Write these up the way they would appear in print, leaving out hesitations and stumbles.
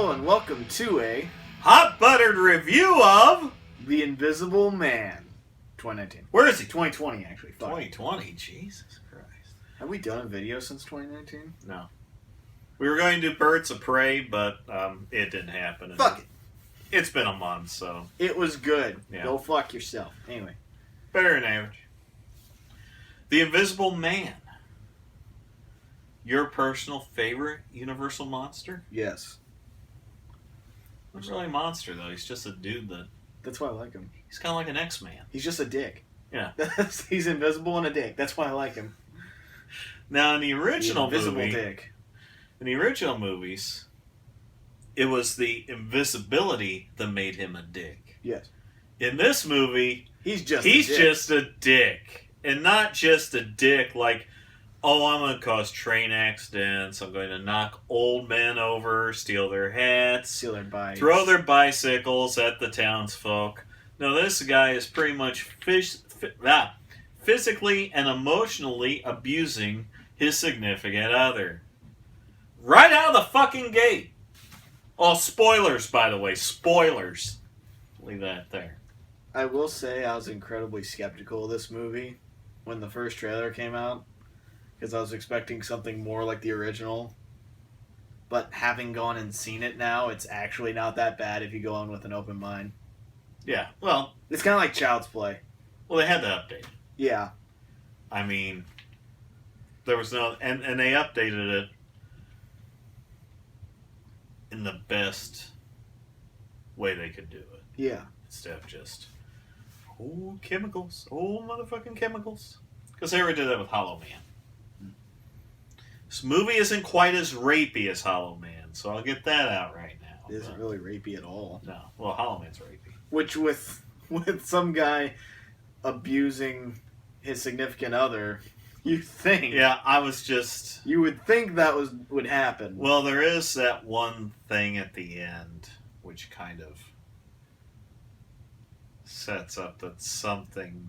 Hello and welcome to a hot buttered review of The Invisible Man 2019. Where is he? 2020 actually. Fuck. 2020. Jesus Christ. Have we done a video since 2019? No. We were going to do Birds of Prey, but it didn't happen. Fuck it. It's been a month, so It was good. Yeah. Go fuck yourself. Anyway. better than average. The Invisible Man. Your personal favorite Universal monster? Yes. Not really a monster though. He's just a dude that That's why I like him. he's kind of like an X-Man. He's just a dick. Yeah. He's invisible and a dick. That's why I like him. Now in the original Invisible movie, dick. in the original movies, it was the invisibility that made him a dick. Yes. In this movie, He's just a dick. And not just a dick like, oh, I'm going to cause train accidents, I'm going to knock old men over, steal their hats, Steal their bikes. throw their bicycles at the townsfolk. No, this guy is pretty much physically and emotionally abusing his significant other. Right out of the fucking gate. Oh, spoilers, by the way. Spoilers. Leave that there. I will say I was incredibly skeptical of this movie when the first trailer came out because I was expecting something more like the original. But having gone and seen it now, it's actually not that bad if you go in with an open mind. Yeah, well, It's kind of like Child's Play. they had to update. Yeah. I mean, there was no... And they updated it in the best way they could do it. Yeah. Instead of just... Oh, chemicals. Oh, motherfucking chemicals. Because they already did that with Hollow Man. This movie isn't quite as rapey as Hollow Man, so I'll get that out right now. It isn't really rapey at all. No. Well, Hollow Man's rapey. Which with some guy abusing his significant other, you think... Yeah, I was just... You would think that would happen. Well, there is that one thing at the end which kind of sets up that something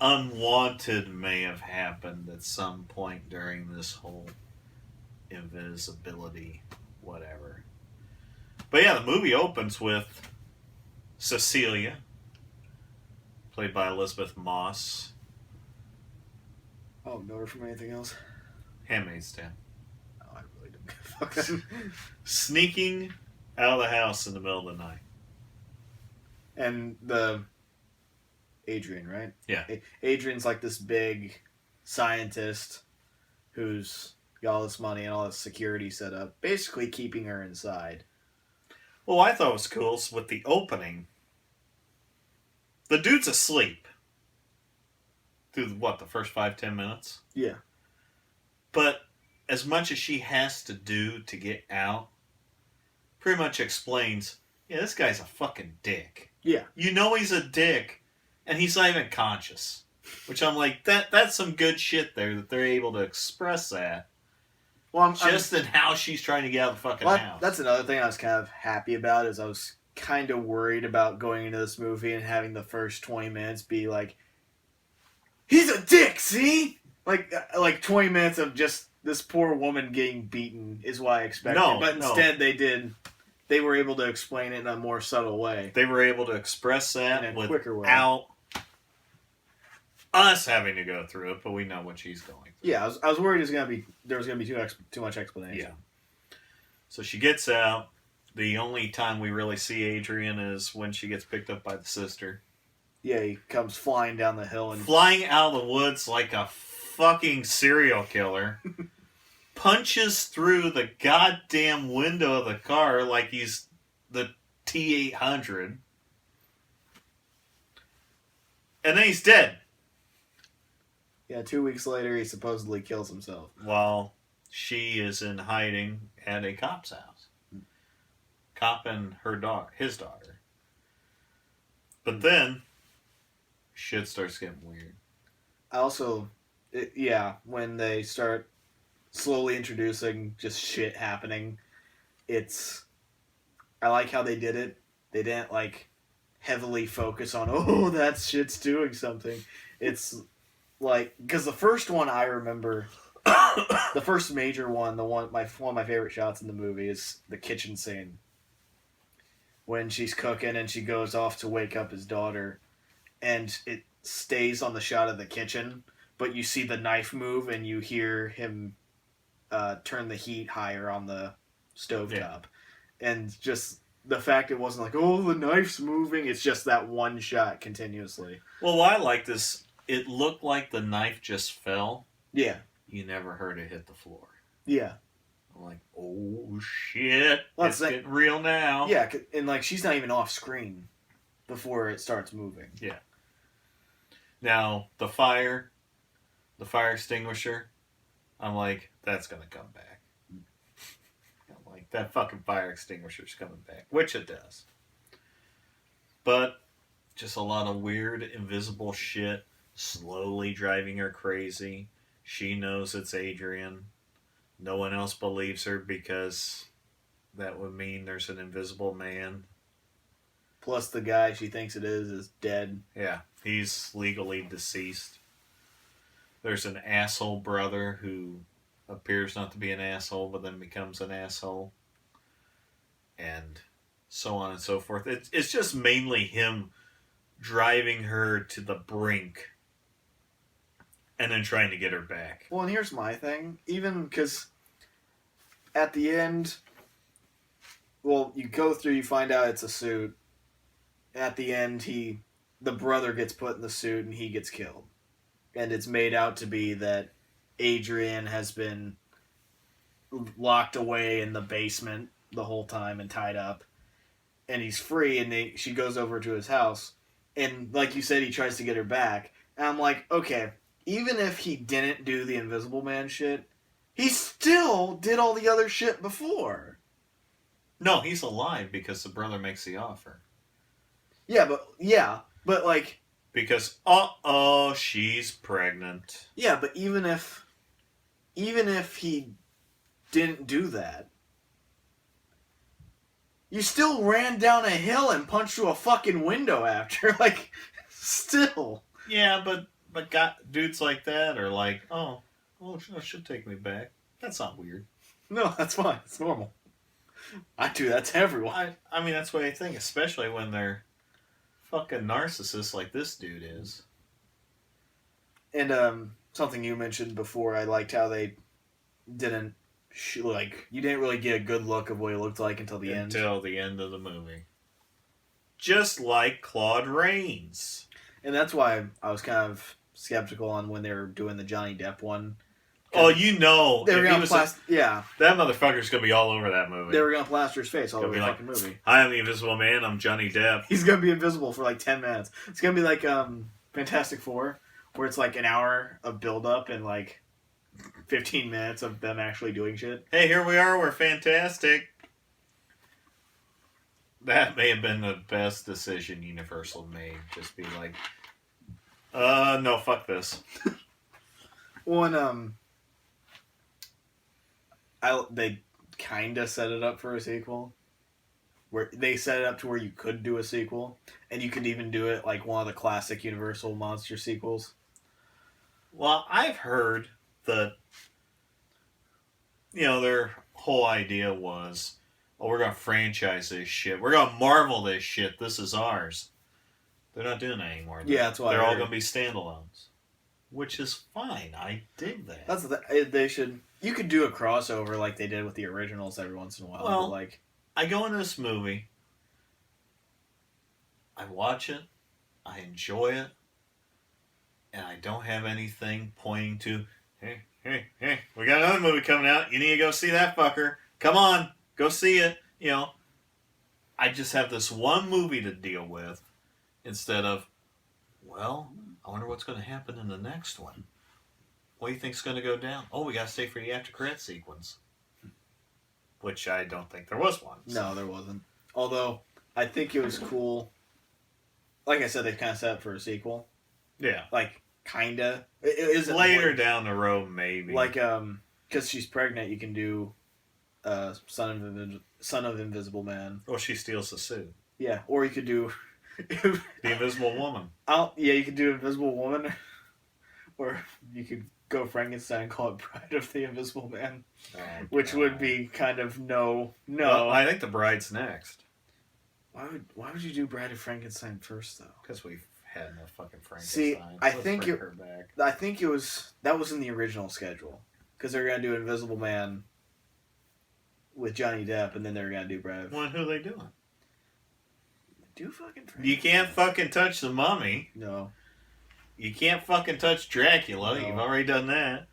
unwanted may have happened at some point during this whole invisibility whatever. But yeah, the movie opens with Cecilia, played by Elizabeth Moss. Oh, know her from anything else? Handmaid's Tale. Oh, I really don't give a fuck. Sneaking out of the house in the middle of the night. And the Adrian, right? Yeah. Adrian's like this big scientist who's got all this money and all this security set up, basically keeping her inside. Well, I thought was cool is with the opening. The dude's asleep through the first 5-10 minutes. Yeah. But as much as she has to do to get out, pretty much explains, yeah, this guy's a fucking dick. Yeah. You know he's a dick, and he's not even conscious. Which I'm like, that's some good shit there that they're able to express that. Well, in how she's trying to get out of the fucking house. That's another thing I was kind of happy about is I was kind of worried about going into this movie and having the first 20 minutes be like, he's a dick, see? Like 20 minutes of just this poor woman getting beaten is what I expected. But instead they were able to explain it in a more subtle way. They were able to express that in a quicker way. Without us having to go through it, but we know what she's going through. Yeah, I was worried there was gonna be too much explanation. Yeah. So she gets out. The only time we really see Adrian is when she gets picked up by the sister. Yeah, he comes flying down the hill and flying out of the woods like a fucking serial killer. Punches through the goddamn window of the car like he's the T-800. And then he's dead. Yeah, 2 weeks later he supposedly kills himself. While she is in hiding at a cop's house. Cop and his daughter. But then, shit starts getting weird. I also, when they start slowly introducing just shit happening, I like how they did it. They didn't, heavily focus on, oh, that shit's doing something. It's, because the first one I remember the first major one, one of my favorite shots in the movie is the kitchen scene when she's cooking and she goes off to wake up his daughter, and it stays on the shot of the kitchen, but you see the knife move and you hear him turn the heat higher on the stovetop, and just the fact it wasn't like, oh, the knife's moving. It's just that one shot continuously. Well, what I like this. It looked like the knife just fell. Yeah. You never heard it hit the floor. Yeah. I'm like, oh shit, Well, it's getting real now. Yeah, and like she's not even off screen before it starts moving. Yeah. Now the fire extinguisher. I'm like, that's gonna come back. I'm like, that fucking fire extinguisher's coming back, which it does. But just a lot of weird, invisible shit slowly driving her crazy. She knows it's Adrian. No one else believes her because that would mean there's an invisible man. Plus, the guy she thinks it is dead. Yeah, he's legally deceased. There's an asshole brother who appears not to be an asshole, but then becomes an asshole. And so on and so forth. It's just mainly him driving her to the brink and then trying to get her back. Well, and here's my thing. Even because at the end, well, you go through, you find out it's a suit. At the end, the brother gets put in the suit and he gets killed. And it's made out to be that Adrian has been locked away in the basement the whole time and tied up. And he's free, and she goes over to his house. And like you said, he tries to get her back. And I'm like, okay, even if he didn't do the Invisible Man shit, he still did all the other shit before. No, he's alive because the brother makes the offer. Yeah, but like... Because, she's pregnant. Yeah, but even if he didn't do that, you still ran down a hill and punched through a fucking window after. Like, still. Yeah, but dudes like that are like, oh, it should take me back. That's not weird. No, that's fine. It's normal. I do that to everyone. I mean, that's what I think, especially when they're fucking narcissists like this dude is. And something you mentioned before, I liked how they didn't you didn't really get a good look of what he looked like until the end. Until the end of the movie. Just like Claude Rains. And that's why I was kind of skeptical on when they were doing the Johnny Depp one. Oh, you know. They were going to that motherfucker's going to be all over that movie. They were going to plaster his face all over the fucking movie. Hi, I'm the Invisible Man. I'm Johnny Depp. He's going to be invisible for like 10 minutes. It's going to be like Fantastic Four, where it's like an hour of build-up and like 15 minutes of them actually doing shit. Hey, here we are. We're fantastic. That may have been the best decision Universal made. Just be like, no, fuck this. Well, they kind of set it up for a sequel. Where they set it up to where you could do a sequel, and you could even do it like one of the classic Universal monster sequels. Well, I've heard that, their whole idea was, we're going to franchise this shit. We're going to Marvel this shit. This is ours. They're not doing that anymore. Yeah, that's why they're all going to be standalones. Which is fine. I dig that. They should... You could do a crossover like they did with the originals every once in a while. Well, but I go into this movie. I watch it. I enjoy it. And I don't have anything pointing to, hey, we got another movie coming out. You need to go see that fucker. Come on, go see it. I just have this one movie to deal with instead of, well, I wonder what's going to happen in the next one. What do you think's going to go down? Oh, we got to stay for the after credit sequence. Which I don't think there was one. So. No, there wasn't. Although, I think it was cool. Like I said, they kind of set up for a sequel. Yeah. Like, kind of. It isn't later down the road, maybe. Like, because she's pregnant, you can do Son of Invisible Man. Or she steals the suit. Yeah, or you could do... the Invisible Woman. You could do Invisible Woman. Or you could go Frankenstein and call it Bride of the Invisible Man, Oh, which God. would be kind of no. Well, I think The Bride's next. Why would you do Bride of Frankenstein first though? Because we've had enough fucking Frankenstein. See, I Let's think bring her back. I think that was in the original schedule because they're gonna do Invisible Man with Johnny Depp, and then they're gonna do Bride. Well, who are they doing? Do fucking Frankenstein. You can't fucking touch the Mummy. No. You can't fucking touch Dracula. No. You've already done that.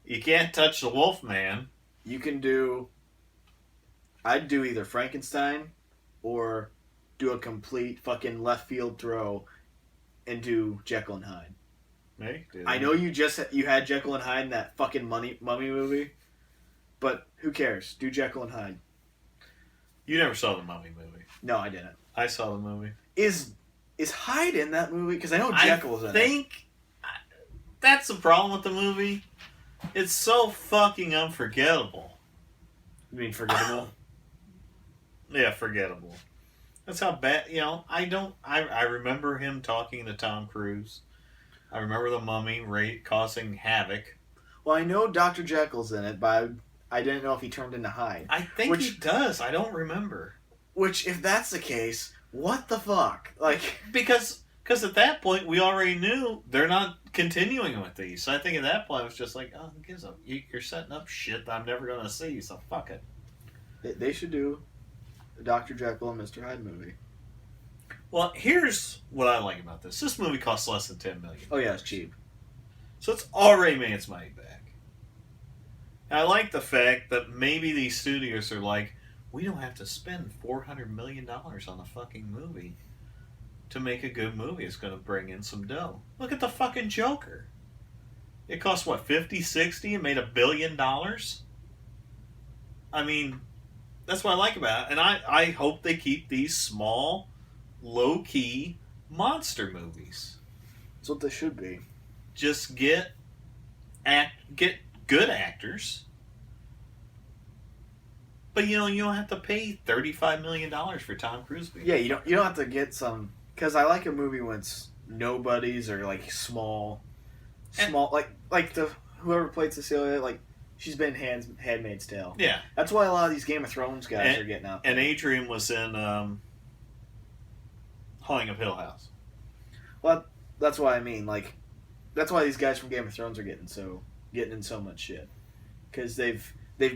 You can't touch the Wolfman. You can do. I'd do either Frankenstein, or do a complete fucking left field throw, and do Jekyll and Hyde. Hey, dude. I know you had Jekyll and Hyde in that fucking mummy movie, but who cares? Do Jekyll and Hyde. You never saw the Mummy movie. No, I didn't. I saw the movie. Is Hyde in that movie? Because I know Jekyll's in it. That's the problem with the movie. It's so fucking unforgettable. You mean forgettable? Yeah, forgettable. That's how bad, I remember him talking to Tom Cruise. I remember the Mummy causing havoc. Well, I know Dr. Jekyll's in it, but I didn't know if he turned into Hyde. I think he does. I don't remember. Which, if that's the case, what the fuck? Like, Because at that point, we already knew they're not continuing with these. So I think at that point, it was just like, oh, who gives a... You're setting up shit that I'm never going to see, so fuck it. they should do a Dr. Jekyll and Mr. Hyde movie. Well, here's what I like about this. This movie costs less than $10 million. Oh, yeah, it's cheap. So it's already made its money back. And I like the fact that maybe these studios are like, we don't have to spend $400 million on a fucking movie to make a good movie. It's going to bring in some dough. Look at the fucking Joker. It cost, what, 50, 60 and made $1 billion? I mean, that's what I like about it. And I hope they keep these small, low-key monster movies. That's what they should be. Just get good actors. But you don't have to pay $35 million for Tom Cruise. Yeah, you don't have to get some, because I like a movie when it's nobodies or like small like the whoever played Cecilia, like she's been Handmaid's Tale. Yeah, that's why a lot of these Game of Thrones guys are getting out there. And Adrian was in Haunting of Hill House. Well, that's what I mean. Like, that's why these guys from Game of Thrones are getting in so much shit, because they've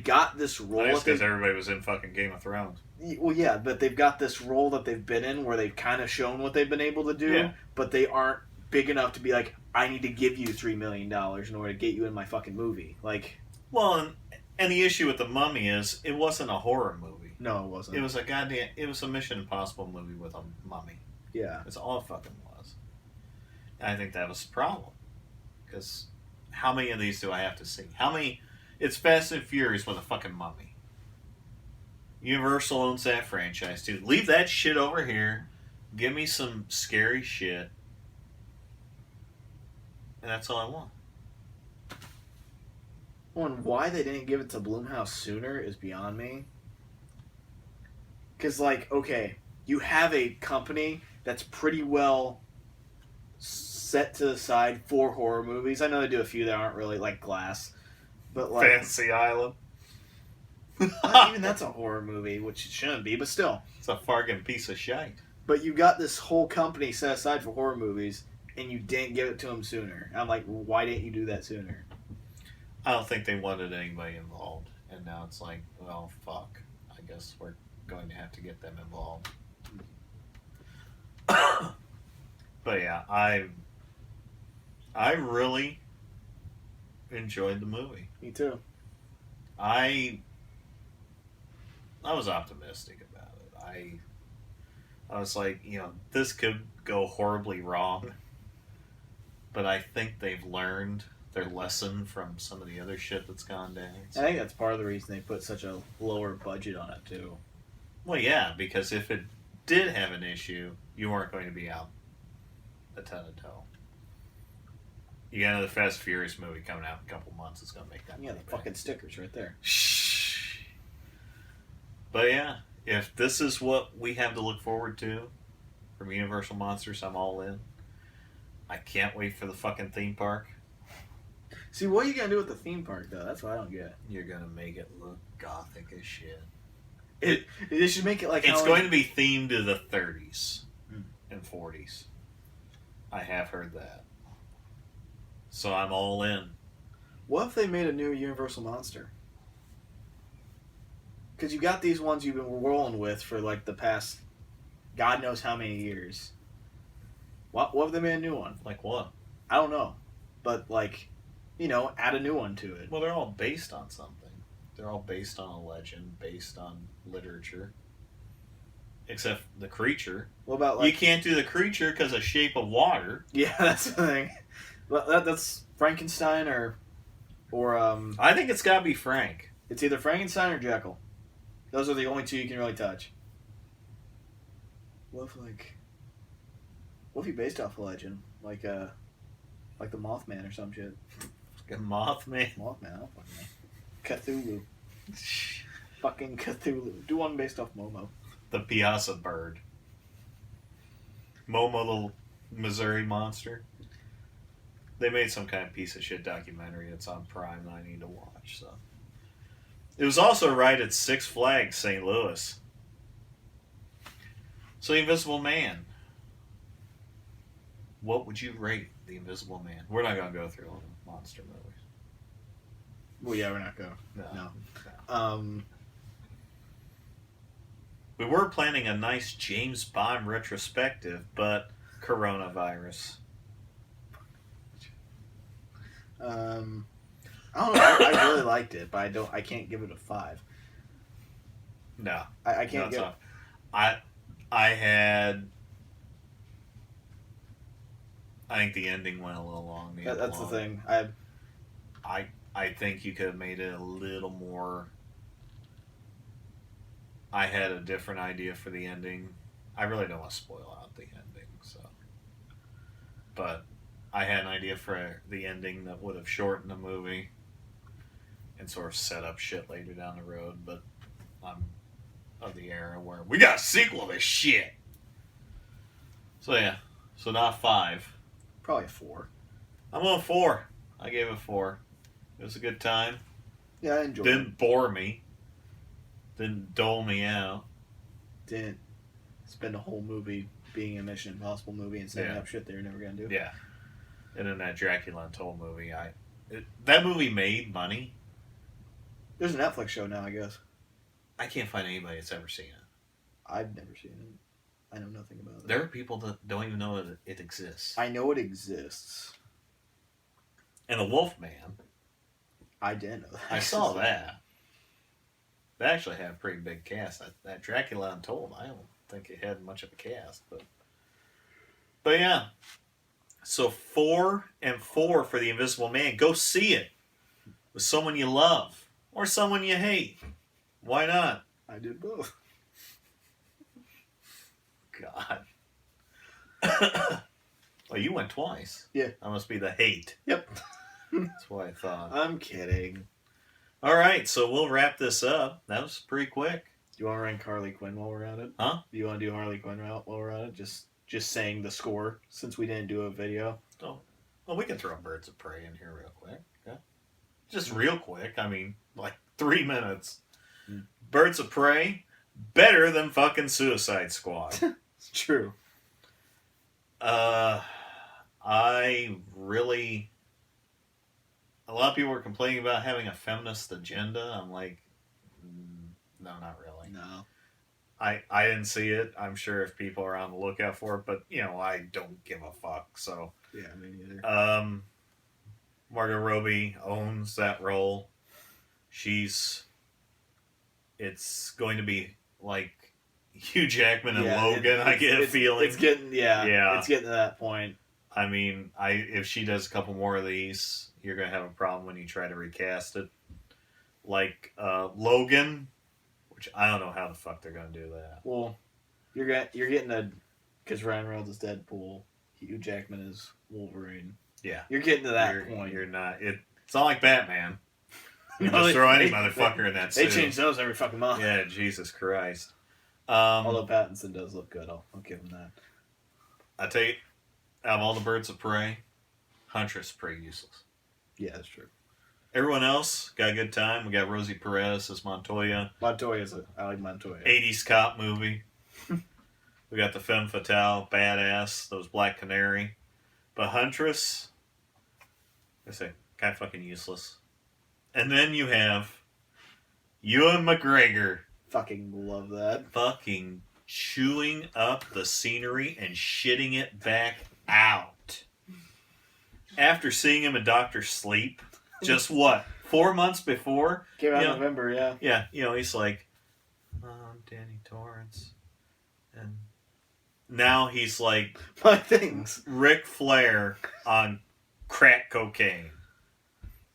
got this role. That's because everybody was in fucking Game of Thrones. Well, yeah, but they've got this role that they've been in where they've kind of shown what they've been able to do, but they aren't big enough to be like, I need to give you $3 million in order to get you in my fucking movie. Like, well, and the issue with the Mummy is it wasn't a horror movie. No, it wasn't. It was a Mission Impossible movie with a mummy. Yeah, that's all it fucking was. And I think that was the problem, because how many of these do I have to see? How many? It's Fast and Furious with a fucking mummy. Universal owns that franchise too. Leave that shit over here. Give me some scary shit. And that's all I want. Well, and why they didn't give it to Blumhouse sooner is beyond me. Because, like, okay, you have a company that's pretty well set to the side for horror movies. I know they do a few that aren't really, like, Glass. But, like, Fantasy Island. not even that's a horror movie, which it shouldn't be, but still. It's a fucking piece of shite. But you got this whole company set aside for horror movies, and you didn't give it to them sooner. I'm like, why didn't you do that sooner? I don't think they wanted anybody involved. And now it's like, well, fuck. I guess we're going to have to get them involved. But yeah, I really enjoyed the movie. Me too. I was optimistic about it. I was like, this could go horribly wrong, but I think they've learned their lesson from some of the other shit that's gone down. I think that's part of the reason they put such a lower budget on it too. Well, yeah, because if it did have an issue, you weren't going to be out a ton of dough. You got another Fast and Furious movie coming out in a couple months. It's going to make that. Yeah, the fucking stickers right there. Shh. But yeah, if this is what we have to look forward to from Universal Monsters, I'm all in. I can't wait for the fucking theme park. See, what are you gonna do with the theme park though? That's what I don't get. You're gonna make it look gothic as shit. They should make it like It's how going to be themed to the 30s Hmm. and 40s. I have heard that. So I'm all in. What if they made a new Universal Monster? Because you got these ones you've been rolling with for like the past, God knows how many years. What if they made a new one? Like what? I don't know, but like, add a new one to it. Well, they're all based on something. They're all based on a legend, based on literature. Except the creature. What about You can't do the creature because of Shape of Water. Yeah, that's the thing. Well, that's Frankenstein or I think it's got to be Frank. it's either Frankenstein or Jekyll. Those are the only two you can really touch. What if you based off a legend like the Mothman or some shit? Mothman. Mothman, I don't fucking know. Cthulhu. Fucking Cthulhu. Do one based off Momo. The Piazza Bird. Momo the Missouri Monster. They made some kind of piece of shit documentary. It's on Prime that I need to watch. So it was also a ride at Six Flags St. Louis. So The Invisible Man. What would you rate The Invisible Man? We're not going to go through all the monster movies. Well, yeah, we're not going. No. We were planning a nice James Bond retrospective, but coronavirus. I don't know. I really liked it, but I can't give it a 5. No. I can't No, it's get. not. I think the ending went a little long. That's the thing. I think you could have made it a little more. I had a different idea for the ending. I really don't want to spoil out the ending, so. But I had an idea for the ending that would have shortened the movie and sort of set up shit later down the road, but I'm of the era where we got a sequel to this shit. So yeah, so not 5. Probably a 4. I'm on 4. I gave it 4. It was a good time. Yeah, I enjoyed it. Didn't bore me. Didn't dole me out. Didn't spend a whole movie being a Mission Impossible movie and setting up shit they were never gonna do. Yeah. And then that Dracula Untold movie, that movie made money. There's a Netflix show now, I guess. I can't find anybody that's ever seen it. I've never seen it. I know nothing about it. There are people that don't even know that it exists. I know it exists. And The Wolfman. I didn't know that. I saw that. They actually had a pretty big cast. That Dracula Untold, I don't think it had much of a cast, but yeah. So 4 and 4 for The Invisible Man. Go see it with someone you love or someone you hate. Why not? I did both. God. Well, you went twice. Yeah. That must be the hate. Yep. That's what I thought. I'm kidding. All right, so we'll wrap this up. That was pretty quick. Do you want to rank Harley Quinn while we're at it? Huh? Do you want to do Harley Quinn while we're at it? Just saying the score since we didn't do a video. Oh, well, we can throw Birds of Prey in here real quick. Yeah. Just real quick. I mean, like 3 minutes. Birds of Prey, better than fucking Suicide Squad. It's true. I really... A lot of people were complaining about having a feminist agenda. I'm like, no, not really. No. I didn't see it. I'm sure if people are on the lookout for it, but, I don't give a fuck, so... Yeah, me neither. Margot Robbie owns that role. It's going to be like Hugh Jackman and Logan. I get a feeling it's getting Yeah. It's getting to that point. I mean, if she does a couple more of these, you're gonna have a problem when you try to recast it. Like Logan, which I don't know how the fuck they're gonna do that. Well, you're getting because Ryan Reynolds is Deadpool, Hugh Jackman is Wolverine. Yeah, You're getting to that point. You're not. It's not like Batman. You No, just throw any motherfucker in that They suit. change those every fucking month. Yeah, Jesus Christ. Although Pattinson does look good, I'll give him that. I tell you, out of all the Birds of Prey, Huntress is pretty useless. Yeah, that's true. Everyone else got a good time. We got Rosie Perez as Montoya. I like Montoya. 80s cop movie. We got the Femme Fatale, badass. Those Black Canary. But Huntress, I say, kind of fucking useless. And then you have Ewan McGregor Fucking love that. fucking chewing up the scenery and shitting it back out. After seeing him in Doctor Sleep, just what, 4 months before? Came out in Yeah. November, yeah. Yeah, he's like, I'm Danny Torrance. And now he's like My things. Ric Flair on crack cocaine.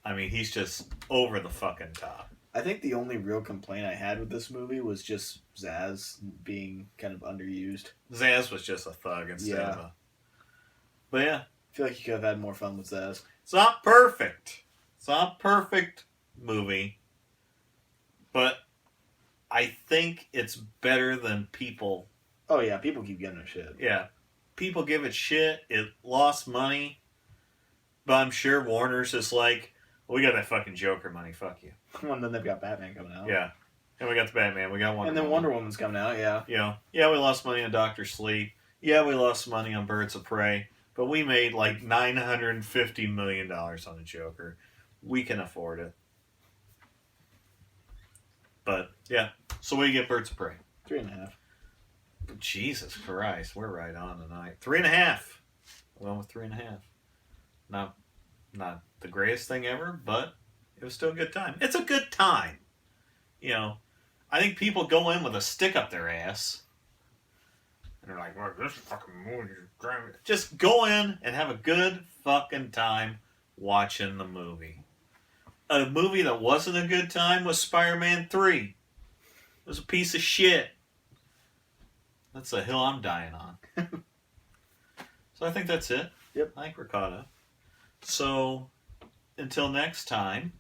I mean, he's just over the fucking top. I think the only real complaint I had with this movie was just Zaz being kind of underused. Zaz was just a thug instead of a... But yeah. I feel like you could have had more fun with Zaz. It's not perfect. It's not a perfect movie. But I think it's better than people... Oh yeah, people keep getting their shit. Yeah. People give it shit. It lost money. But I'm sure Warner's is like, well, we got that fucking Joker money. Fuck you. And then they've got Batman coming out. Yeah. And we got the Batman. We got Wonder And then Woman. Wonder Woman's coming out, yeah. Yeah, we lost money on Doctor Sleep. Yeah, we lost money on Birds of Prey. But we made like $950 million on the Joker. We can afford it. But, yeah. So what do you get Birds of Prey? 3.5. Jesus Christ. We're right on tonight. 3.5. I went with 3.5. Not the greatest thing ever, but it was still a good time. It's a good time. I think people go in with a stick up their ass. And they're like, well, this fucking movie is driving. Just go in and have a good fucking time watching the movie. A movie that wasn't a good time was Spider-Man 3. It was a piece of shit. That's a hill I'm dying on. So I think that's it. Yep. I think we're caught up. So, until next time,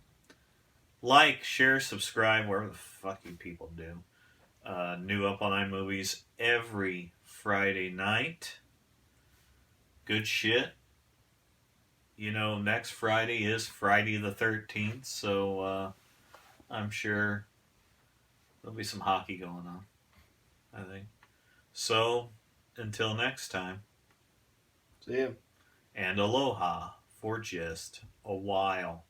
like, share, subscribe, wherever the fuck you people do. New Up on iMovies every Friday night. Good shit. Next Friday is Friday the 13th, so I'm sure there'll be some hockey going on, I think. So, until next time. See ya. And aloha for just a while.